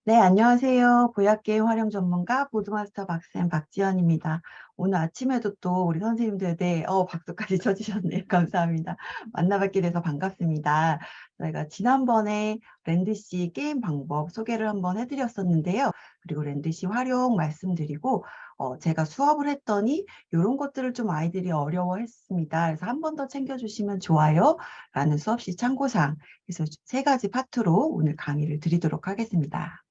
네, 안녕하세요. 보약게임 활용 전문가 보드마스터 박쌤 박지연입니다. 오늘 아침에도 또 우리 선생님들, 네, 박수까지 쳐주셨네요. 감사합니다. 만나뵙게 돼서 반갑습니다. 저희가 지난번에 랜드시 게임 방법 소개를 한번 해드렸었는데요. 그리고 랜드시 활용 말씀드리고, 제가 수업을 했더니 이런 것들을 좀 아이들이 어려워했습니다. 그래서 한 번 더 챙겨주시면 좋아요. 라는 수업시 참고사항. 그래서 세 가지 파트로 오늘 강의를 드리도록 하겠습니다.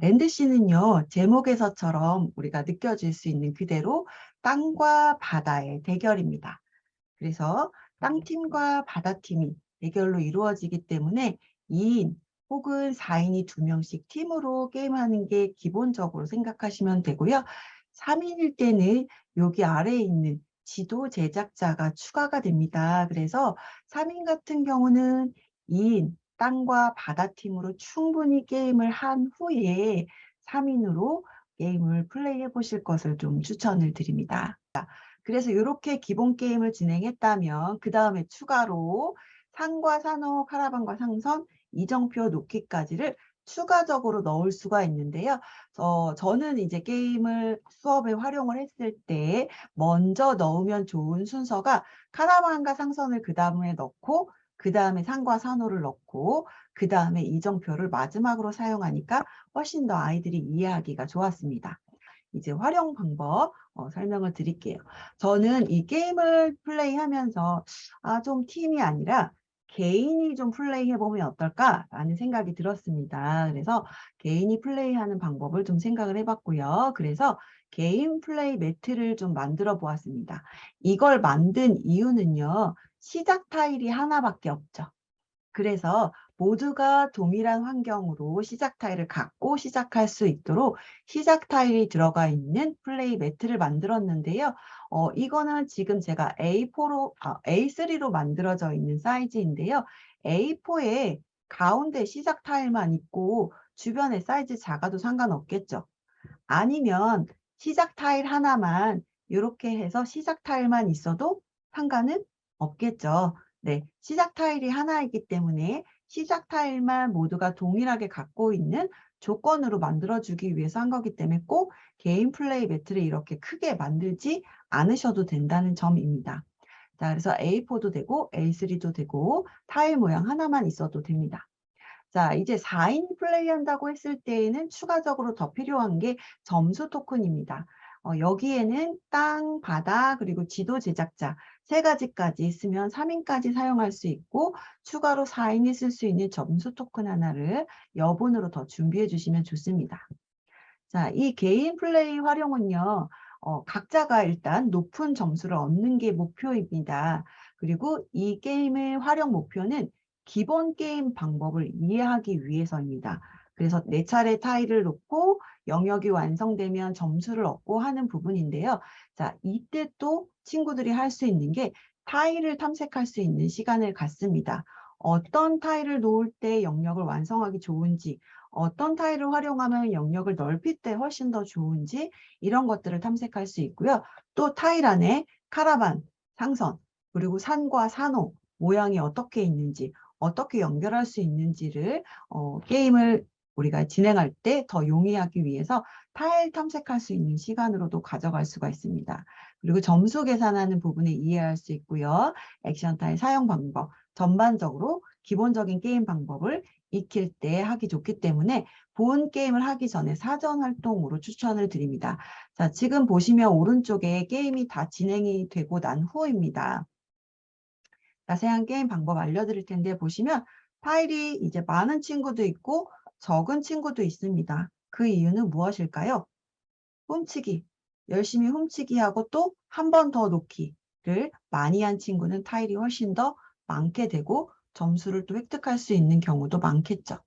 랜드시는요, 제목에서처럼 우리가 느껴질 수 있는 그대로 땅과 바다의 대결입니다. 그래서 땅팀과 바다팀이 대결로 이루어지기 때문에 2인 혹은 4인이 2명씩 팀으로 게임하는 게 기본적으로 생각하시면 되고요. 3인일 때는 여기 아래에 있는 지도 제작자가 추가가 됩니다. 그래서 3인 같은 경우는 2인 땅과 바다팀으로 충분히 게임을 한 후에 3인으로 게임을 플레이해 보실 것을 좀 추천을 드립니다. 그래서 이렇게 기본 게임을 진행했다면 그 다음에 추가로 산과 산호, 카라반과 상선, 이정표 놓기까지를 추가적으로 넣을 수가 있는데요. 저는 이제 게임을 수업에 활용을 했을 때 먼저 넣으면 좋은 순서가 카라반과 상선을 그 다음에 넣고 그 다음에 산과 산호를 넣고 그 다음에 이정표를 마지막으로 사용하니까 훨씬 더 아이들이 이해하기가 좋았습니다. 이제 활용 방법 설명을 드릴게요. 저는 이 게임을 플레이하면서 좀 팀이 아니라 개인이 좀 플레이해보면 어떨까라는 생각이 들었습니다. 그래서 개인이 플레이하는 방법을 좀 생각을 해봤고요. 그래서 개인 플레이 매트를 좀 만들어 보았습니다. 이걸 만든 이유는요. 시작 타일이 하나밖에 없죠. 그래서 모두가 동일한 환경으로 시작 타일을 갖고 시작할 수 있도록 시작 타일이 들어가 있는 플레이 매트를 만들었는데요. 이거는 지금 제가 A3로 만들어져 있는 사이즈인데요. A4에 가운데 시작 타일만 있고 주변에 사이즈 작아도 상관없겠죠. 아니면 시작 타일 하나만 이렇게 해서 시작 타일만 있어도 상관은 없겠죠. 네, 시작 타일이 하나이기 때문에 시작 타일만 모두가 동일하게 갖고 있는 조건으로 만들어주기 위해서 한 거기 때문에 꼭 개인 플레이 매트를 이렇게 크게 만들지 않으셔도 된다는 점입니다. 자, 그래서 A4도 되고 A3도 되고 타일 모양 하나만 있어도 됩니다. 자, 이제 4인 플레이한다고 했을 때에는 추가적으로 더 필요한 게 점수 토큰입니다. 여기에는 땅, 바다, 그리고 지도 제작자 세 가지까지 있으면 3인까지 사용할 수 있고 추가로 4인이 쓸 수 있는 점수 토큰 하나를 여분으로 더 준비해 주시면 좋습니다. 자, 이 개인 플레이 활용은요, 각자가 일단 높은 점수를 얻는 게 목표입니다. 그리고 이 게임의 활용 목표는 기본 게임 방법을 이해하기 위해서입니다. 그래서 4차례 타일을 놓고 영역이 완성되면 점수를 얻고 하는 부분인데요. 자, 이때 또 친구들이 할 수 있는 게 타일을 탐색할 수 있는 시간을 갖습니다. 어떤 타일을 놓을 때 영역을 완성하기 좋은지, 어떤 타일을 활용하면 영역을 넓힐 때 훨씬 더 좋은지 이런 것들을 탐색할 수 있고요. 또 타일 안에 카라반, 상선, 그리고 산과 산호 모양이 어떻게 있는지, 어떻게 연결할 수 있는지를 게임을 우리가 진행할 때 더 용이하기 위해서 타일 탐색할 수 있는 시간으로도 가져갈 수가 있습니다. 그리고 점수 계산하는 부분에 이해할 수 있고요. 액션 타일 사용 방법, 전반적으로 기본적인 게임 방법을 익힐 때 하기 좋기 때문에 본 게임을 하기 전에 사전 활동으로 추천을 드립니다. 자, 지금 보시면 오른쪽에 게임이 다 진행이 되고 난 후입니다. 자세한 게임 방법 알려드릴 텐데 보시면 파일이 이제 많은 친구도 있고 적은 친구도 있습니다. 그 이유는 무엇일까요? 훔치기, 열심히 훔치기 하고 또 한 번 더 놓기를 많이 한 친구는 타일이 훨씬 더 많게 되고 점수를 또 획득할 수 있는 경우도 많겠죠.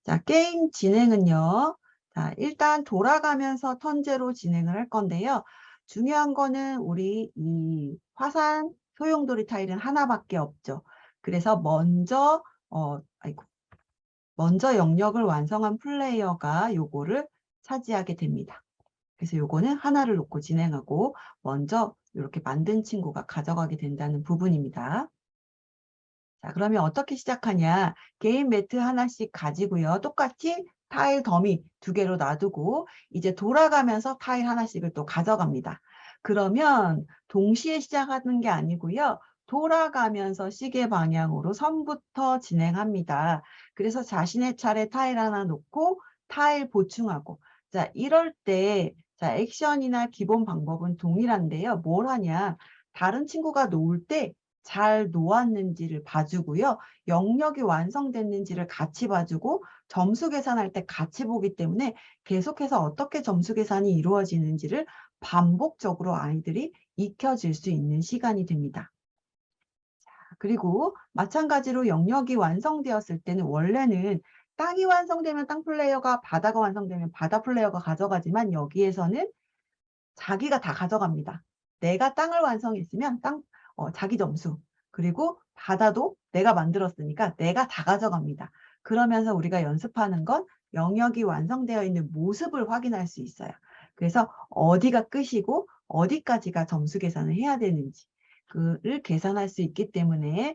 자, 게임 진행은요. 자, 일단 돌아가면서 턴제로 진행을 할 건데요. 중요한 거는 우리 이 화산 소용돌이 타일은 하나밖에 없죠. 그래서 먼저 영역을 완성한 플레이어가 요거를 차지하게 됩니다. 그래서 요거는 하나를 놓고 진행하고 먼저 이렇게 만든 친구가 가져가게 된다는 부분입니다. 자, 그러면 어떻게 시작하냐? 개인 매트 하나씩 가지고요. 똑같이 타일 더미 2개로 놔두고 이제 돌아가면서 타일 하나씩을 또 가져갑니다. 그러면 동시에 시작하는 게 아니고요. 돌아가면서 시계 방향으로 선부터 진행합니다. 그래서 자신의 차례 타일 하나 놓고 타일 보충하고, 자, 이럴 때 자, 액션이나 기본 방법은 동일한데요. 뭘 하냐? 다른 친구가 놓을 때 잘 놓았는지를 봐주고요. 영역이 완성됐는지를 같이 봐주고 점수 계산할 때 같이 보기 때문에 계속해서 어떻게 점수 계산이 이루어지는지를 반복적으로 아이들이 익혀질 수 있는 시간이 됩니다. 그리고 마찬가지로 영역이 완성되었을 때는 원래는 땅이 완성되면 땅 플레이어가, 바다가 완성되면 바다 플레이어가 가져가지만 여기에서는 자기가 다 가져갑니다. 내가 땅을 완성했으면 자기 점수, 그리고 바다도 내가 만들었으니까 내가 다 가져갑니다. 그러면서 우리가 연습하는 건 영역이 완성되어 있는 모습을 확인할 수 있어요. 그래서 어디가 끝이고 어디까지가 점수 계산을 해야 되는지 그를 계산할 수 있기 때문에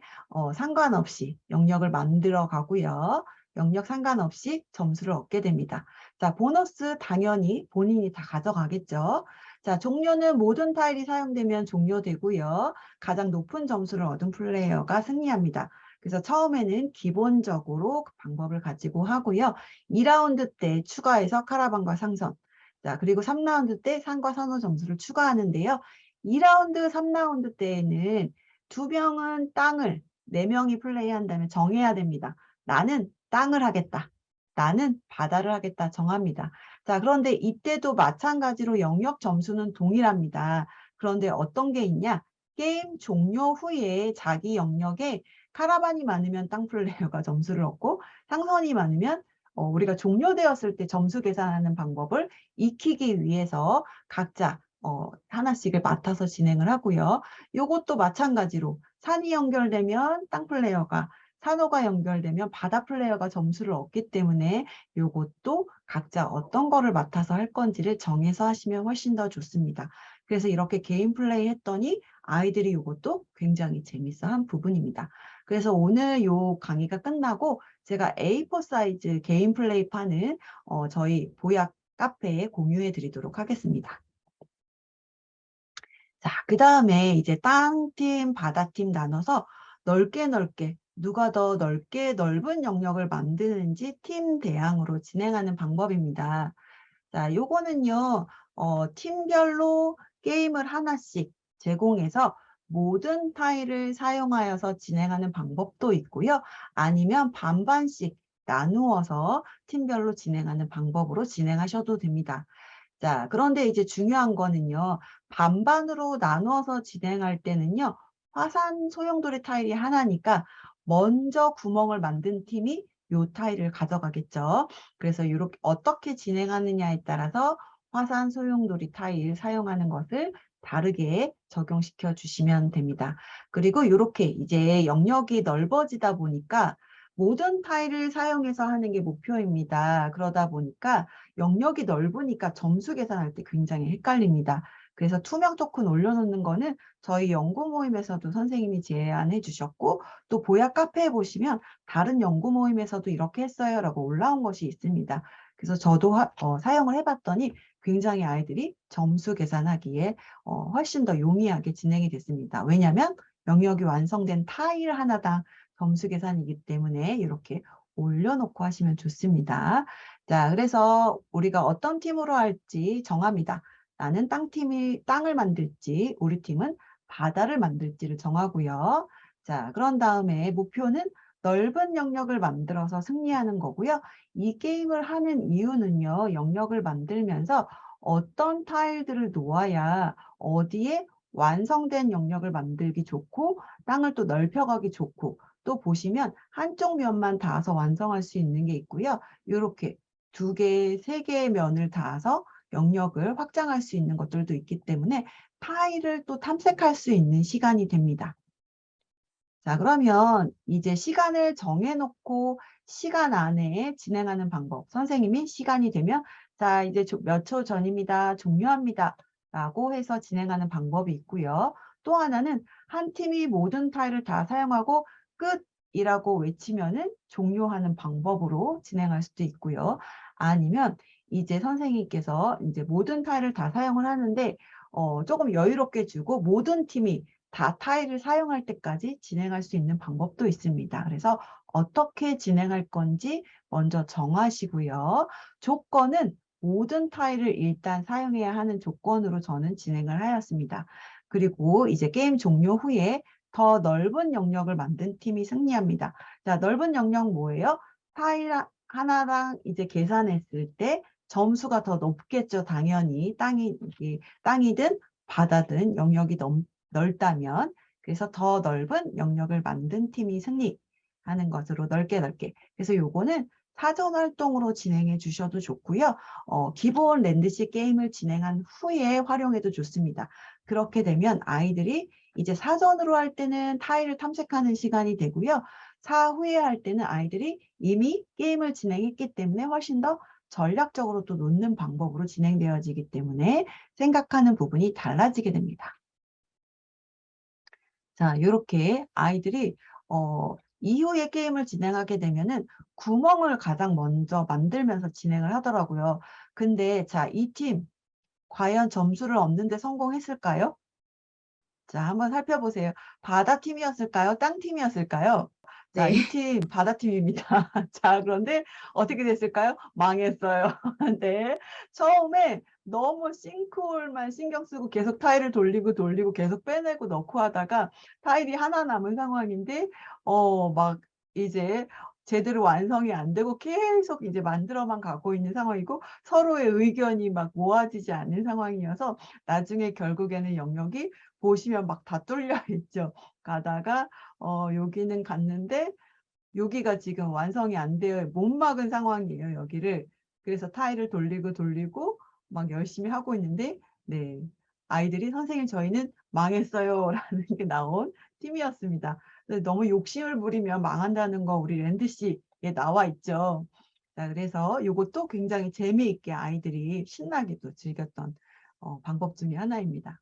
상관없이 영역을 만들어 가고요. 영역 상관없이 점수를 얻게 됩니다. 자, 보너스 당연히 본인이 다 가져가겠죠. 자, 종료는 모든 타일이 사용되면 종료되고요. 가장 높은 점수를 얻은 플레이어가 승리합니다. 그래서 처음에는 기본적으로 그 방법을 가지고 하고요. 2라운드 때 추가해서 카라반과 상선. 자, 그리고 3라운드 때 산과 산호 점수를 추가하는데요. 2라운드, 3라운드 때에는 2명은 땅을, 4명이 플레이한다면 정해야 됩니다. 나는 땅을 하겠다. 나는 바다를 하겠다 정합니다. 자, 그런데 이때도 마찬가지로 영역 점수는 동일합니다. 그런데 어떤 게 있냐? 게임 종료 후에 자기 영역에 카라반이 많으면 땅 플레이어가 점수를 얻고 상선이 많으면 우리가 종료되었을 때 점수 계산하는 방법을 익히기 위해서 각자 하나씩을 맡아서 진행을 하고요. 이것도 마찬가지로 산이 연결되면 땅 플레이어가, 산호가 연결되면 바다 플레이어가 점수를 얻기 때문에 요것도 각자 어떤 거를 맡아서 할 건지를 정해서 하시면 훨씬 더 좋습니다. 그래서 이렇게 개인 플레이 했더니 아이들이 요것도 굉장히 재밌어 한 부분입니다. 그래서 오늘 요 강의가 끝나고 제가 A4 사이즈 개인 플레이 판은 저희 보약 카페에 공유해 드리도록 하겠습니다. 자, 그 다음에 이제 땅팀, 바다팀 나눠서 넓게 누가 더 넓게 넓은 영역을 만드는지 팀 대항으로 진행하는 방법입니다. 자, 요거는요, 팀별로 게임을 하나씩 제공해서 모든 타일을 사용하여서 진행하는 방법도 있고요. 아니면 반반씩 나누어서 팀별로 진행하는 방법으로 진행하셔도 됩니다. 자, 그런데 이제 중요한 거는요. 반반으로 나누어서 진행할 때는요. 화산 소용돌이 타일이 하나니까 먼저 구멍을 만든 팀이 요 타일을 가져가겠죠. 그래서 이렇게 어떻게 진행하느냐에 따라서 화산 소용돌이 타일 사용하는 것을 다르게 적용시켜 주시면 됩니다. 그리고 이렇게 이제 영역이 넓어지다 보니까 모든 타일을 사용해서 하는 게 목표입니다. 그러다 보니까 영역이 넓으니까 점수 계산할 때 굉장히 헷갈립니다. 그래서 투명 토큰 올려놓는 거는 저희 연구 모임에서도 선생님이 제안해 주셨고 또 보약 카페에 보시면 다른 연구 모임에서도 이렇게 했어요 라고 올라온 것이 있습니다. 그래서 저도 사용을 해봤더니 굉장히 아이들이 점수 계산하기에 훨씬 더 용이하게 진행이 됐습니다. 왜냐하면 영역이 완성된 타일 하나당 점수 계산이기 때문에 이렇게 올려놓고 하시면 좋습니다. 자, 그래서 우리가 어떤 팀으로 할지 정합니다. 나는 땅을 만들지, 우리 팀은 바다를 만들지를 정하고요. 자, 그런 다음에 목표는 넓은 영역을 만들어서 승리하는 거고요. 이 게임을 하는 이유는요, 영역을 만들면서 어떤 타일들을 놓아야 어디에 완성된 영역을 만들기 좋고, 땅을 또 넓혀가기 좋고, 또 보시면 한쪽 면만 닿아서 완성할 수 있는 게 있고요. 이렇게 2개, 3개의 면을 닿아서 영역을 확장할 수 있는 것들도 있기 때문에 타일을 또 탐색할 수 있는 시간이 됩니다. 자, 그러면 이제 시간을 정해놓고 시간 안에 진행하는 방법. 선생님이 시간이 되면 자, 이제 몇 초 전입니다. 종료합니다. 라고 해서 진행하는 방법이 있고요. 또 하나는 한 팀이 모든 타일을 다 사용하고 끝 이라고 외치면은 종료하는 방법으로 진행할 수도 있고요. 아니면 이제 선생님께서 이제 모든 타일을 다 사용을 하는데 조금 여유롭게 주고 모든 팀이 다 타일을 사용할 때까지 진행할 수 있는 방법도 있습니다. 그래서 어떻게 진행할 건지 먼저 정하시고요. 조건은 모든 타일을 일단 사용해야 하는 조건으로 저는 진행을 하였습니다. 그리고 이제 게임 종료 후에 더 넓은 영역을 만든 팀이 승리합니다. 자, 넓은 영역 뭐예요? 타일 하나랑 이제 계산했을 때 점수가 더 높겠죠. 당연히 땅이든 바다든 영역이 넓다면. 그래서 더 넓은 영역을 만든 팀이 승리하는 것으로 넓게. 그래서 요거는 사전 활동으로 진행해 주셔도 좋고요. 기본 랜드시 게임을 진행한 후에 활용해도 좋습니다. 그렇게 되면 아이들이 이제 사전으로 할 때는 타일을 탐색하는 시간이 되고요. 사후에 할 때는 아이들이 이미 게임을 진행했기 때문에 훨씬 더 전략적으로 또 놓는 방법으로 진행되어지기 때문에 생각하는 부분이 달라지게 됩니다. 자, 이렇게 아이들이 이후에 게임을 진행하게 되면은 구멍을 가장 먼저 만들면서 진행을 하더라고요. 근데 자, 이 팀 과연 점수를 얻는 데 성공했을까요? 자, 한번 살펴보세요. 바다팀이었을까요? 땅팀이었을까요? 자, 네. 이 팀 바다팀입니다. 자, 그런데 어떻게 됐을까요? 망했어요. 네. 처음에 너무 싱크홀만 신경 쓰고 계속 타일을 돌리고 계속 빼내고 넣고 하다가 타일이 하나 남은 상황인데 막 이제 제대로 완성이 안 되고 계속 이제 만들어만 가고 있는 상황이고 서로의 의견이 막 모아지지 않는 상황이어서 나중에 결국에는 영역이 보시면 막 다 뚫려 있죠. 가다가 여기는 갔는데 여기가 지금 완성이 안 되어 못 막은 상황이에요, 여기를. 그래서 타일을 돌리고 막 열심히 하고 있는데 네. 아이들이 "선생님 저희는 망했어요." 라는 게 나온 팀이었습니다. 근데 너무 욕심을 부리면 망한다는 거 우리 랜드시에 나와 있죠. 자, 그래서 요것도 굉장히 재미있게 아이들이 신나게도 즐겼던 방법 중에 하나입니다.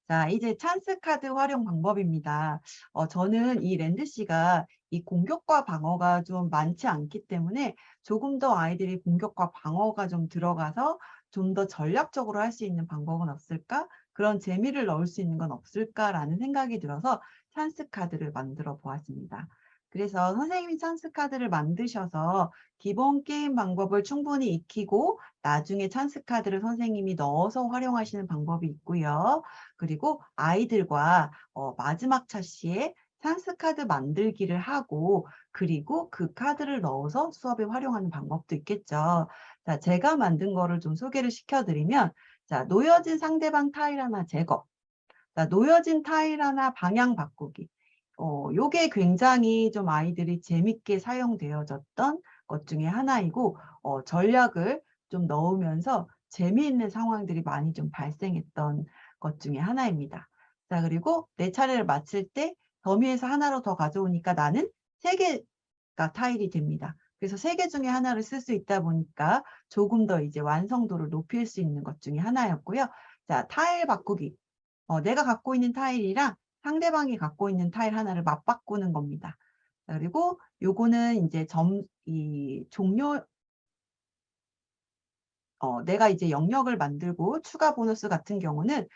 자, 이제 찬스 카드 활용 방법입니다. 저는 이 랜드씨가 이 공격과 방어가 좀 많지 않기 때문에 조금 더 아이들이 공격과 방어가 좀 들어가서 좀 더 전략적으로 할 수 있는 방법은 없을까? 그런 재미를 넣을 수 있는 건 없을까라는 생각이 들어서 찬스 카드를 만들어 보았습니다. 그래서 선생님이 찬스 카드를 만드셔서 기본 게임 방법을 충분히 익히고 나중에 찬스 카드를 선생님이 넣어서 활용하시는 방법이 있고요. 그리고 아이들과 마지막 차 시에 찬스 카드 만들기를 하고 그리고 그 카드를 넣어서 수업에 활용하는 방법도 있겠죠. 자, 제가 만든 거를 좀 소개를 시켜드리면 자, 놓여진 상대방 타일 하나 제거. 자, 놓여진 타일 하나 방향 바꾸기. 요게 굉장히 좀 아이들이 재밌게 사용되어졌던 것 중에 하나이고 전략을 좀 넣으면서 재미있는 상황들이 많이 좀 발생했던 것 중에 하나입니다. 자, 그리고 내 차례를 마칠 때 더미에서 하나로 더 가져오니까 나는 3개가 타일이 됩니다. 그래서 3개 중에 하나를 쓸 수 있다 보니까 조금 더 이제 완성도를 높일 수 있는 것 중에 하나였고요. 자, 타일 바꾸기. 내가 갖고 있는 타일이랑 상대방이 갖고 있는 타일 하나를 맞바꾸는 겁니다. 그리고 요거는 이제 종료, 내가 이제 영역을 만들고 추가 보너스 같은 경우는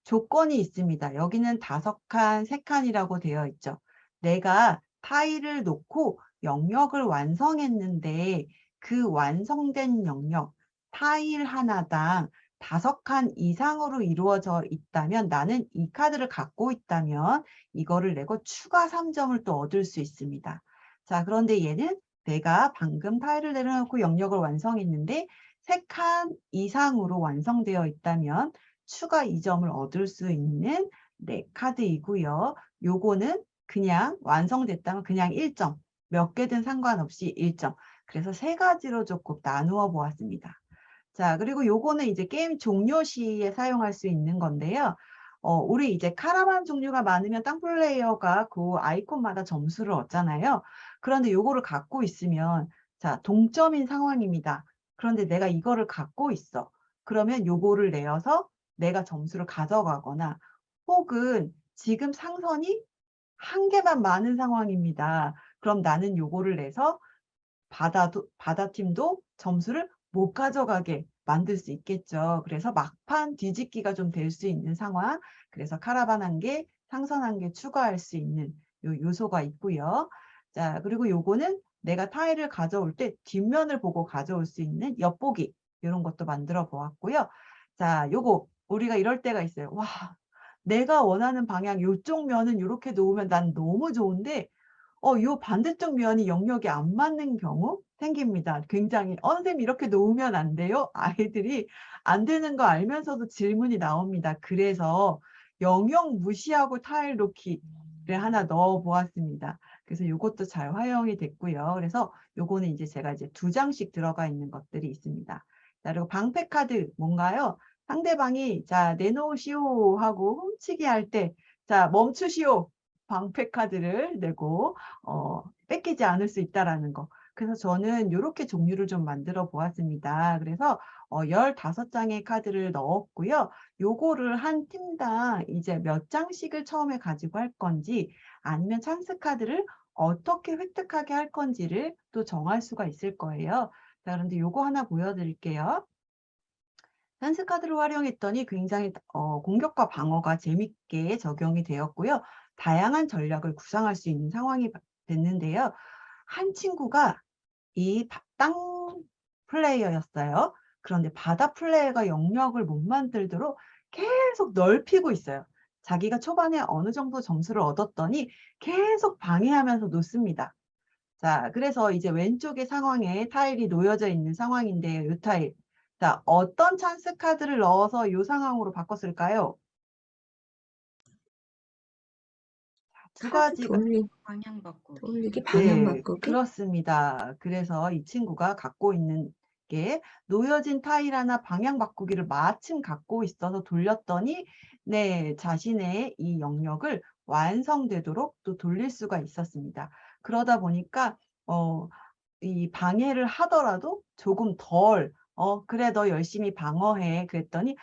조건이 있습니다. 여기는 5칸, 3칸이라고 되어 있죠. 내가 타일을 놓고 영역을 완성했는데 그 완성된 영역, 타일 하나당 5칸 이상으로 이루어져 있다면 나는 이 카드를 갖고 있다면 이거를 내고 추가 3점을 또 얻을 수 있습니다. 자, 그런데 얘는 내가 방금 타일을 내려놓고 영역을 완성했는데 3칸 이상으로 완성되어 있다면 추가 2점을 얻을 수 있는 카드이고요. 요거는 그냥 완성됐다면 그냥 1점, 몇 개든 상관없이 1점. 그래서 3가지로 조금 나누어 보았습니다. 자, 그리고 요거는 이제 게임 종료 시에 사용할 수 있는 건데요. 우리 이제 카라반 종류가 많으면 땅 플레이어가 그 아이콘마다 점수를 얻잖아요. 그런데 요거를 갖고 있으면 자, 동점인 상황입니다. 그런데 내가 이거를 갖고 있어. 그러면 요거를 내어서 내가 점수를 가져가거나 혹은 지금 상선이 한 개만 많은 상황입니다. 그럼 나는 요거를 내서 바다팀도 점수를 못 가져가게 만들 수 있겠죠. 그래서 막판 뒤집기가 좀 될 수 있는 상황. 그래서 카라반 한 개, 상선 한 개 추가할 수 있는 요 요소가 있고요. 자, 그리고 요거는 내가 타일을 가져올 때 뒷면을 보고 가져올 수 있는 엿보기 요런 것도 만들어 보았고요. 자, 요거 우리가 이럴 때가 있어요. 와, 내가 원하는 방향 요쪽 면은 요렇게 놓으면 난 너무 좋은데 요 반대쪽 면이 영역이 안 맞는 경우 생깁니다. 굉장히 선생님 이렇게 놓으면 안 돼요?" 아이들이 안 되는 거 알면서도 질문이 나옵니다. 그래서 영역 무시하고 타일 놓기를 하나 넣어 보았습니다. 그래서 요것도 잘 활용이 됐고요. 그래서 요거는 이제 제가 이제 2장씩 들어가 있는 것들이 있습니다. 자, 그리고 방패 카드 뭔가요? 상대방이 "자 내놓으시오." 하고 훔치기 할 때 "자 멈추시오." 방패 카드를 내고 뺏기지 않을 수 있다라는 거. 그래서 저는 요렇게 종류를 좀 만들어 보았습니다. 그래서 15장의 카드를 넣었고요. 요거를 한 팀당 이제 몇 장씩을 처음에 가지고 할 건지 아니면 찬스 카드를 어떻게 획득하게 할 건지를 또 정할 수가 있을 거예요. 자, 그런데 요거 하나 보여 드릴게요. 찬스 카드를 활용했더니 굉장히 공격과 방어가 재밌게 적용이 되었고요. 다양한 전략을 구상할 수 있는 상황이 됐는데요. 한 친구가 땅 플레이어였어요. 그런데 바다 플레이어가 영역을 못 만들도록 계속 넓히고 있어요. 자기가 초반에 어느 정도 점수를 얻었더니 계속 방해하면서 놓습니다. 자, 그래서 이제 왼쪽의 상황에 타일이 놓여져 있는 상황인데요. 요 타일. 자, 어떤 찬스 카드를 넣어서 요 상황으로 바꿨을까요? 두 카드 가지가 방향 바꾸기. 돌리기 방향 바꾸기. 그렇습니다. 그래서 이 친구가 갖고 있는 게 놓여진 타일 하나 방향 바꾸기를 마침 갖고 있어서 돌렸더니 네, 자신의 이 영역을 완성되도록 또 돌릴 수가 있었습니다. 그러다 보니까 이 방해를 하더라도 조금 덜 "그래 너 열심히 방어해." 그랬더니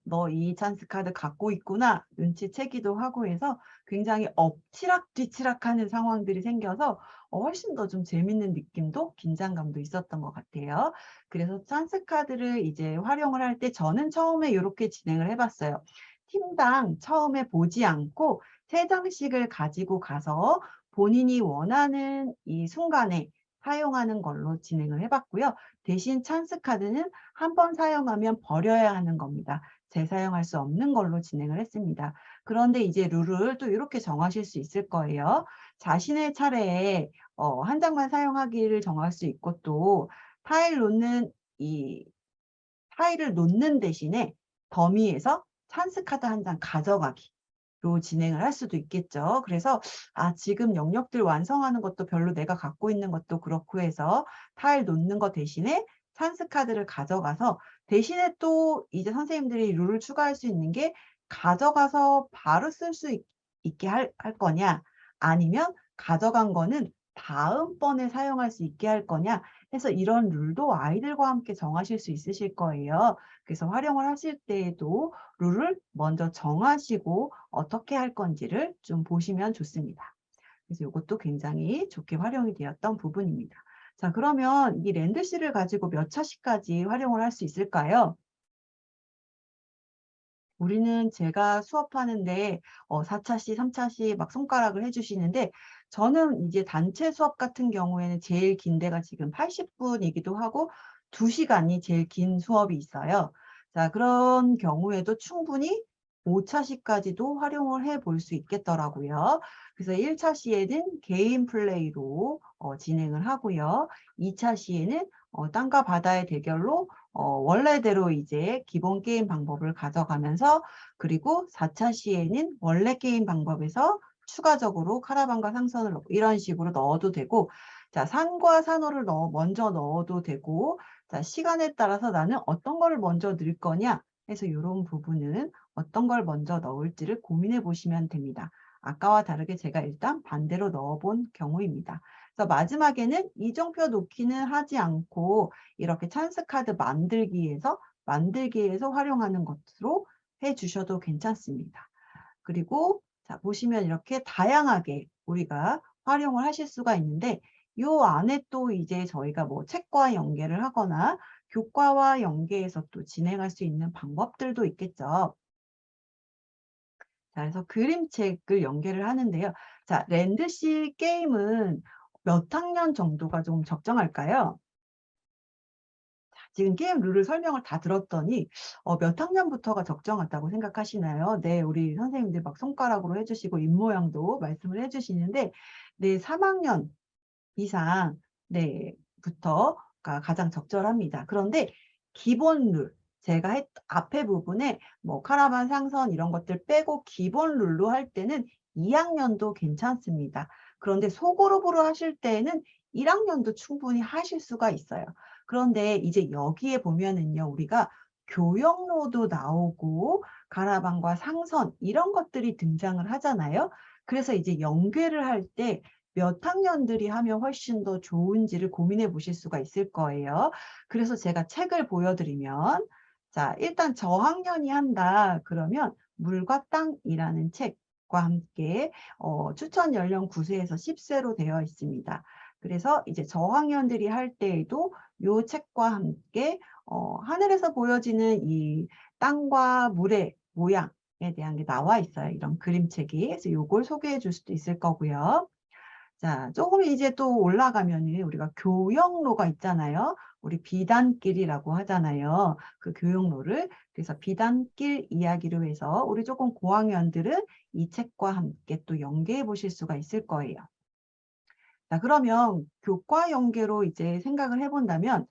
너 이 찬스 카드 갖고 있구나." 눈치채기도 하고 해서 굉장히 엎치락뒤치락하는 상황들이 생겨서 훨씬 더 좀 재밌는 느낌도 긴장감도 있었던 것 같아요. 그래서 찬스 카드를 이제 활용을 할 때 저는 처음에 요렇게 진행을 해 봤어요. 팀당 처음에 보지 않고 3장씩을 가지고 가서 본인이 원하는 이 순간에 사용하는 걸로 진행을 해 봤고요. 대신 찬스 카드는 한 번 사용하면 버려야 하는 겁니다. 재사용할 수 없는 걸로 진행을 했습니다. 그런데 이제 룰을 또 이렇게 정하실 수 있을 거예요. 자신의 차례에 한 장만 사용하기를 정할 수 있고 또 타일 놓는 이 타일을 놓는 대신에 더미에서 찬스 카드 한 장 가져가기로 진행을 할 수도 있겠죠. 그래서 지금 영역들 완성하는 것도 별로 내가 갖고 있는 것도 그렇고 해서 타일 놓는 거 대신에 찬스 카드를 가져가서 대신에 또 이제 선생님들이 룰을 추가할 수 있는 게 가져가서 바로 쓸 수 있게 할 거냐 아니면 가져간 거는 다음번에 사용할 수 있게 할 거냐 해서 이런 룰도 아이들과 함께 정하실 수 있으실 거예요. 그래서 활용을 하실 때에도 룰을 먼저 정하시고 어떻게 할 건지를 좀 보시면 좋습니다. 그래서 이것도 굉장히 좋게 활용이 되었던 부분입니다. 자, 그러면 이 랜드실을 가지고 몇 차시까지 활용을 할 수 있을까요? 우리는 제가 수업하는데 4차시, 3차시 막 손가락을 해 주시는데 저는 이제 단체 수업 같은 경우에는 제일 긴 데가 지금 80분이기도 하고 2시간이 제일 긴 수업이 있어요. 자, 그런 경우에도 충분히 5차시까지도 활용을 해 볼 수 있겠더라고요. 그래서 1차 시에는 개인 플레이로 진행을 하고요. 2차 시에는 땅과 바다의 대결로 원래대로 이제 기본 게임 방법을 가져가면서 그리고 4차 시에는 원래 게임 방법에서 추가적으로 카라반과 상선을 넣고 이런 식으로 넣어도 되고 자, 산과 산호를 먼저 넣어도 되고 자, 시간에 따라서 나는 어떤 거를 먼저 넣을 거냐 해서 이런 부분은 어떤 걸 먼저 넣을지를 고민해 보시면 됩니다. 아까와 다르게 제가 일단 반대로 넣어본 경우입니다. 그래서 마지막에는 이정표 놓기는 하지 않고 이렇게 찬스 카드 만들기에서 활용하는 것으로 해 주셔도 괜찮습니다. 그리고 자, 보시면 이렇게 다양하게 우리가 활용을 하실 수가 있는데 요 안에 또 이제 저희가 뭐 책과 연계를 하거나 교과와 연계해서 또 진행할 수 있는 방법들도 있겠죠. 자, 그래서 그림책을 연계를 하는데요. 자, 랜드씨 게임은 몇 학년 정도가 좀 적정할까요? 지금 게임 룰을 설명을 다 들었더니 몇 학년부터가 적정하다고 생각하시나요? 네, 우리 선생님들 막 손가락으로 해주시고 입모양도 말씀을 해주시는데 네, 3학년 이상 네, 부터가 가장 적절합니다. 그런데 기본 룰, 제가 앞에 부분에 뭐 카라반 상선 이런 것들 빼고 기본 룰로 할 때는 2학년도 괜찮습니다. 그런데 소그룹으로 하실 때는 1학년도 충분히 하실 수가 있어요. 그런데 이제 여기에 보면은요, 우리가 교역로도 나오고 가라반과 상선 이런 것들이 등장을 하잖아요. 그래서 이제 연계를 할 때 몇 학년들이 하면 훨씬 더 좋은지를 고민해 보실 수가 있을 거예요. 그래서 제가 책을 보여드리면 자, 일단 저학년이 한다 그러면 물과 땅이라는 책과 함께 추천 연령 9세에서 10세로 되어 있습니다. 그래서 이제 저학년들이 할 때에도 요 책과 함께 하늘에서 보여지는 이 땅과 물의 모양에 대한 게 나와 있어요. 이런 그림책이. 그래서 요걸 소개해 줄 수도 있을 거고요. 자, 조금 이제 또 올라가면은 우리가 교역로가 있잖아요. 우리 비단길이라고 하잖아요. 그 교역로를. 그래서 비단길 이야기로 해서 우리 조금 고학년들은 이 책과 함께 또 연계해 보실 수가 있을 거예요. 자, 그러면 교과 연계로 이제 생각을 해본다면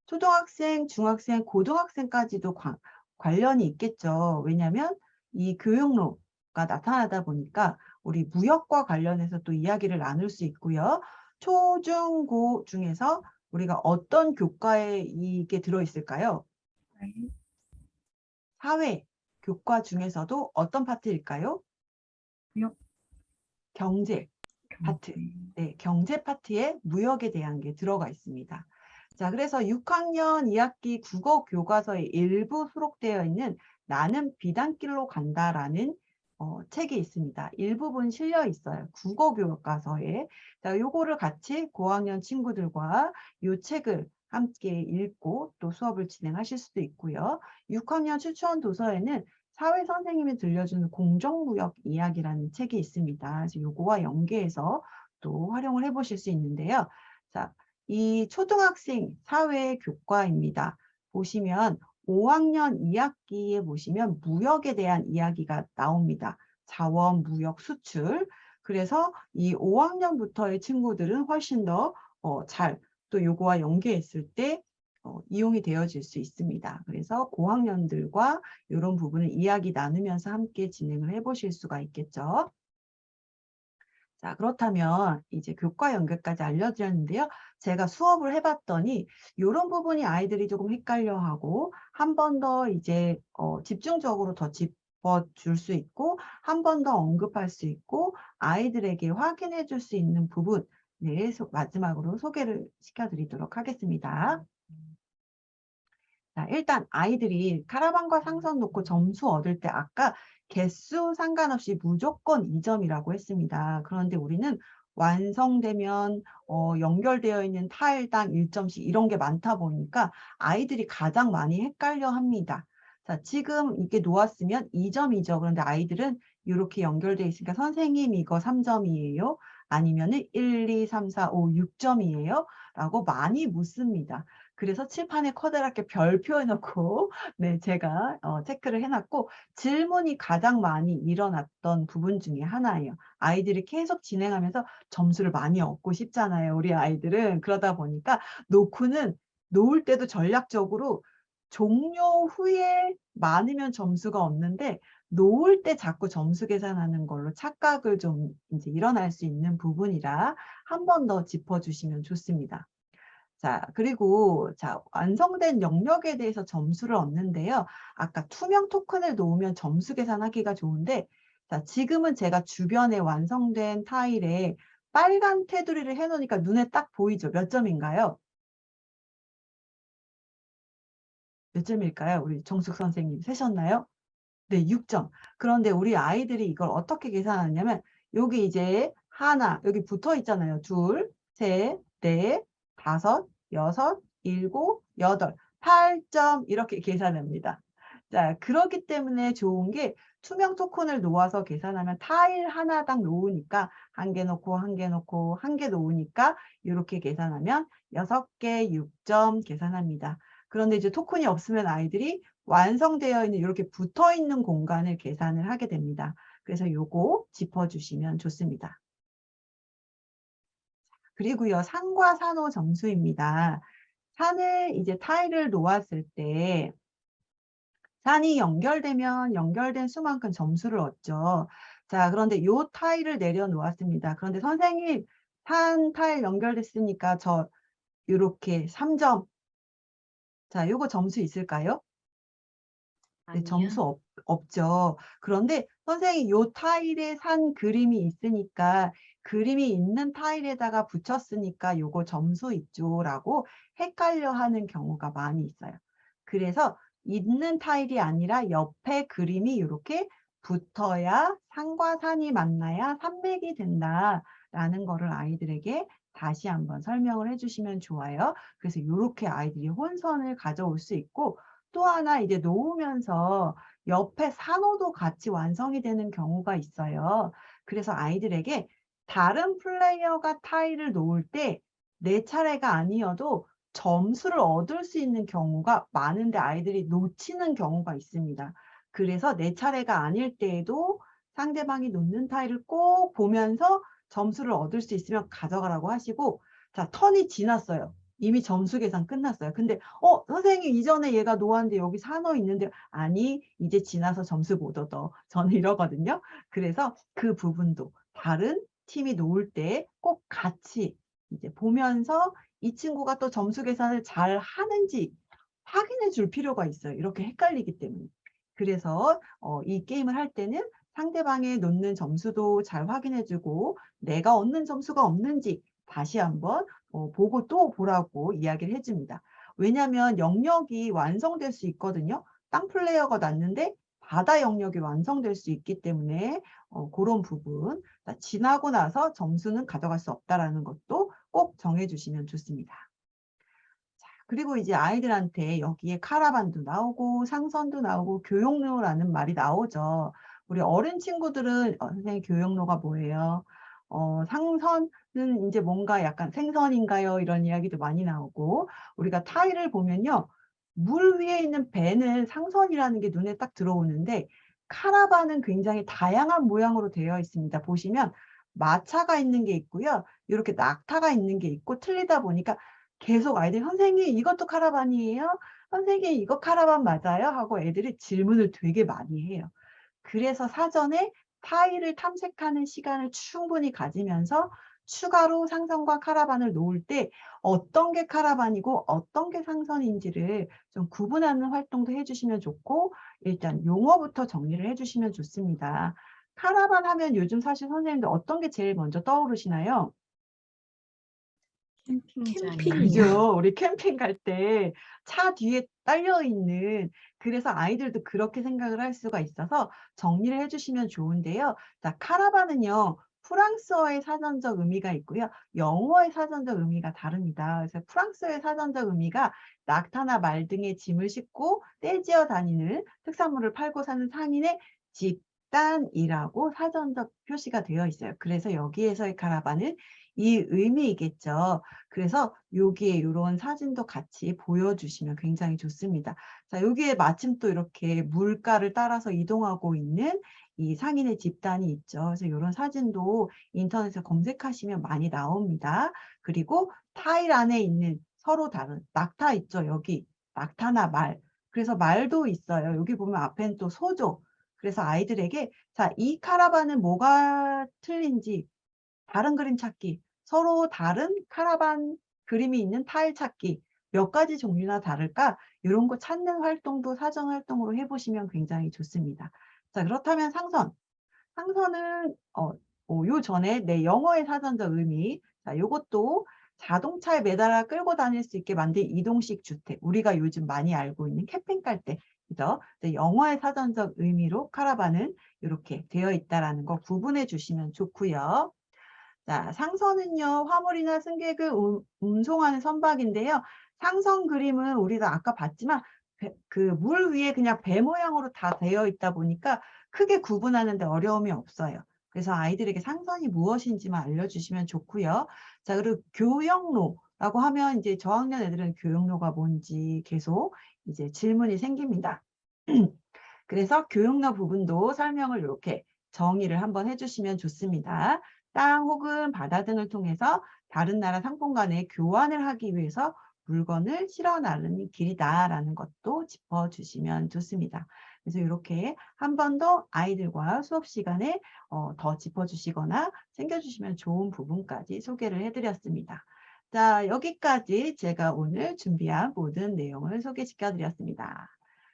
초등학생, 중학생, 고등학생까지도 관련이 있겠죠. 왜냐하면 이 교육로가 나타나다 보니까 우리 무역과 관련해서 또 이야기를 나눌 수 있고요. 초, 중, 고 중에서 우리가 어떤 교과에 이게 들어있을까요? 네. 사회 교과 중에서도 어떤 파트일까요? 무역 경제 파트. 경제. 네, 경제 파트에 무역에 대한 게 들어가 있습니다. 자, 그래서 6학년 2학기 국어 교과서에 일부 수록되어 있는 나는 비단길로 간다라는 책이 있습니다. 일부분 실려 있어요. 국어 교과서에. 자, 요거를 같이 고학년 친구들과 요 책을 함께 읽고 또 수업을 진행하실 수도 있고요. 6학년 추천 도서에는 사회 선생님이 들려주는 공정무역 이야기라는 책이 있습니다. 그래서 요거와 연계해서 또 활용을 해보실 수 있는데요. 자, 이 초등학생 사회 교과입니다. 보시면 5학년 2학기에 보시면 무역에 대한 이야기가 나옵니다. 자원, 무역, 수출. 그래서 이 5학년부터의 친구들은 훨씬 더 또 요거와 연계했을 때 이용이 되어질 수 있습니다. 그래서 고학년들과 이런 부분을 이야기 나누면서 함께 진행을 해보실 수가 있겠죠. 자, 그렇다면 이제 교과 연계까지 알려드렸는데요. 제가 수업을 해봤더니 이런 부분이 아이들이 조금 헷갈려하고 한 번 더 이제 집중적으로 더 짚어줄 수 있고 한 번 더 언급할 수 있고 아이들에게 확인해 줄 수 있는 부분 네, 마지막으로 소개를 시켜드리도록 하겠습니다. 자, 일단 아이들이 카라반과 상선 놓고 점수 얻을 때 아까 개수 상관없이 무조건 2점이라고 했습니다. 그런데 우리는 완성되면 연결되어 있는 타일당 1점씩 이런 게 많다 보니까 아이들이 가장 많이 헷갈려 합니다. 자, 지금 이게 놓았으면 2점이죠. 그런데 아이들은 이렇게 연결되어 있으니까 선생님 이거 3점이에요? 아니면은 1, 2, 3, 4, 5, 6점이에요? 라고 많이 묻습니다. 그래서 칠판에 커다랗게 별표 해놓고 네, 제가 체크를 해놨고 질문이 가장 많이 일어났던 부분 중에 하나예요. 아이들이 계속 진행하면서 점수를 많이 얻고 싶잖아요. 우리 아이들은. 그러다 보니까 놓을 때도 전략적으로 종료 후에 많으면 점수가 없는데 놓을 때 자꾸 점수 계산하는 걸로 착각을 좀 이제 일어날 수 있는 부분이라 한 번 더 짚어주시면 좋습니다. 자, 그리고 자, 완성된 영역에 대해서 점수를 얻는데요. 아까 투명 토큰을 놓으면 점수 계산하기가 좋은데 자, 지금은 제가 주변에 완성된 타일에 빨간 테두리를 해놓으니까 눈에 딱 보이죠? 몇 점인가요? 몇 점일까요? 우리 정숙 선생님 세셨나요? 네, 6점. 그런데 우리 아이들이 이걸 어떻게 계산하냐면 여기 이제 하나, 여기 붙어 있잖아요. 둘, 셋, 넷, 다섯, 여섯, 일곱, 여덟, 8점 이렇게 계산합니다. 자, 그렇기 때문에 좋은 게 투명 토큰을 놓아서 계산하면 타일 하나당 놓으니까 한 개 놓고 한 개 놓고 한 개 놓으니까 이렇게 계산하면 6개 6점 계산합니다. 그런데 이제 토큰이 없으면 아이들이 완성되어 있는 이렇게 붙어 있는 공간을 계산을 하게 됩니다. 그래서 요거 짚어주시면 좋습니다. 그리고요, 산과 산호 점수입니다. 산을 이제 타일을 놓았을 때 산이 연결되면 연결된 수만큼 점수를 얻죠. 자, 그런데 요 타일을 내려놓았습니다. 그런데 선생님, 산 타일 연결됐으니까 저 요렇게 3점. 자, 요거 점수 있을까요? 네, 점수 아니요. 없죠. 그런데 선생님 요 타일에 산 그림이 있으니까 그림이 있는 타일에다가 붙였으니까 요거 점수 있죠 라고 헷갈려 하는 경우가 많이 있어요. 그래서 있는 타일이 아니라 옆에 그림이 이렇게 붙어야 산과 산이 만나야 산맥이 된다라는 거를 아이들에게 다시 한번 설명을 해주시면 좋아요. 그래서 이렇게 아이들이 혼선을 가져올 수 있고 또 하나 이제 놓으면서 옆에 산호도 같이 완성이 되는 경우가 있어요. 그래서 아이들에게 다른 플레이어가 타일을 놓을 때 내 차례가 아니어도 점수를 얻을 수 있는 경우가 많은데 아이들이 놓치는 경우가 있습니다. 그래서 내 차례가 아닐 때에도 상대방이 놓는 타일을 꼭 보면서 점수를 얻을 수 있으면 가져가라고 하시고 자, 턴이 지났어요. 이미 점수 계산 끝났어요. 근데 선생님 이전에 얘가 놓았는데 여기 산호 있는데 아니 이제 지나서 점수 못 얻어. 저는 이러거든요. 그래서 그 부분도 다른 팀이 놓을 때 꼭 같이 이제 보면서 이 친구가 또 점수 계산을 잘 하는지 확인해 줄 필요가 있어요. 이렇게 헷갈리기 때문에. 그래서 이 게임을 할 때는 상대방의 놓는 점수도 잘 확인해 주고 내가 얻는 점수가 없는지 다시 한번 보고 또 보라고 이야기를 해줍니다. 왜냐하면 영역이 완성될 수 있거든요. 땅 플레이어가 났는데 바다 영역이 완성될 수 있기 때문에 그런 부분 지나고 나서 점수는 가져갈 수 없다라는 것도 꼭 정해주시면 좋습니다. 자, 그리고 이제 아이들한테 여기에 카라반도 나오고 상선도 나오고 교육로라는 말이 나오죠. 우리 어린 친구들은 선생님 교육로가 뭐예요? 상선은 이제 뭔가 약간 생선인가요? 이런 이야기도 많이 나오고 우리가 타일을 보면요. 물 위에 있는 배는 상선이라는 게 눈에 딱 들어오는데 카라반은 굉장히 다양한 모양으로 되어 있습니다. 보시면 마차가 있는 게 있고요. 이렇게 낙타가 있는 게 있고 틀리다 보니까 계속 아이들이 선생님 이것도 카라반이에요? 선생님 이거 카라반 맞아요? 하고 애들이 질문을 되게 많이 해요. 그래서 사전에 타일을 탐색하는 시간을 충분히 가지면서 추가로 상선과 카라반을 놓을 때 어떤 게 카라반이고 어떤 게 상선인지를 좀 구분하는 활동도 해주시면 좋고 일단 용어부터 정리를 해주시면 좋습니다. 카라반 하면 요즘 사실 선생님들 어떤 게 제일 먼저 떠오르시나요? 캠핑장이요. 그죠. 우리 캠핑 갈 때 차 뒤에 딸려 있는 그래서 아이들도 그렇게 생각을 할 수가 있어서 정리를 해 주시면 좋은데요. 자, 카라반은요. 프랑스어의 사전적 의미가 있고요. 영어의 사전적 의미가 다릅니다. 그래서 프랑스어의 사전적 의미가 낙타나 말 등의 짐을 싣고 떼지어 다니는 특산물을 팔고 사는 상인의 집단이라고 사전적 표시가 되어 있어요. 그래서 여기에서의 카라반은 이 의미이겠죠. 그래서 여기에 이런 사진도 같이 보여주시면 굉장히 좋습니다. 자, 여기에 마침 또 이렇게 물가를 따라서 이동하고 있는 이 상인의 집단이 있죠. 그래서 이런 사진도 인터넷에 검색하시면 많이 나옵니다. 그리고 타일 안에 있는 서로 다른 낙타 있죠. 여기 낙타나 말. 그래서 말도 있어요. 여기 보면 앞엔 또 소죠. 그래서 아이들에게 자, 이 카라반은 뭐가 틀린지 다른 그림 찾기, 서로 다른 카라반 그림이 있는 타일 찾기, 몇 가지 종류나 다를까? 이런 거 찾는 활동도 사전 활동으로 해보시면 굉장히 좋습니다. 자, 그렇다면 상선. 상선은 요 전에 내 영어의 사전적 의미. 자, 요것도 자동차에 매달아 끌고 다닐 수 있게 만든 이동식 주택. 우리가 요즘 많이 알고 있는 캠핑 갈 때. 그죠? 영어의 사전적 의미로 카라반은 이렇게 되어 있다라는 거 구분해 주시면 좋고요. 자, 상선은요, 화물이나 승객을 운송하는 선박인데요. 상선 그림은 우리가 아까 봤지만 그 물 위에 그냥 배 모양으로 다 되어 있다 보니까 크게 구분하는데 어려움이 없어요. 그래서 아이들에게 상선이 무엇인지만 알려주시면 좋고요. 자, 그리고 교역로라고 하면 이제 저학년 애들은 교역로가 뭔지 계속 이제 질문이 생깁니다. 그래서 교육로 부분도 설명을 이렇게 정의를 한번 해주시면 좋습니다. 땅 혹은 바다 등을 통해서 다른 나라 상품 간에 교환을 하기 위해서 물건을 실어 나르는 길이다라는 것도 짚어주시면 좋습니다. 그래서 이렇게 한 번 더 아이들과 수업 시간에 더 짚어주시거나 챙겨주시면 좋은 부분까지 소개를 해드렸습니다. 자, 여기까지 제가 오늘 준비한 모든 내용을 소개시켜 드렸습니다.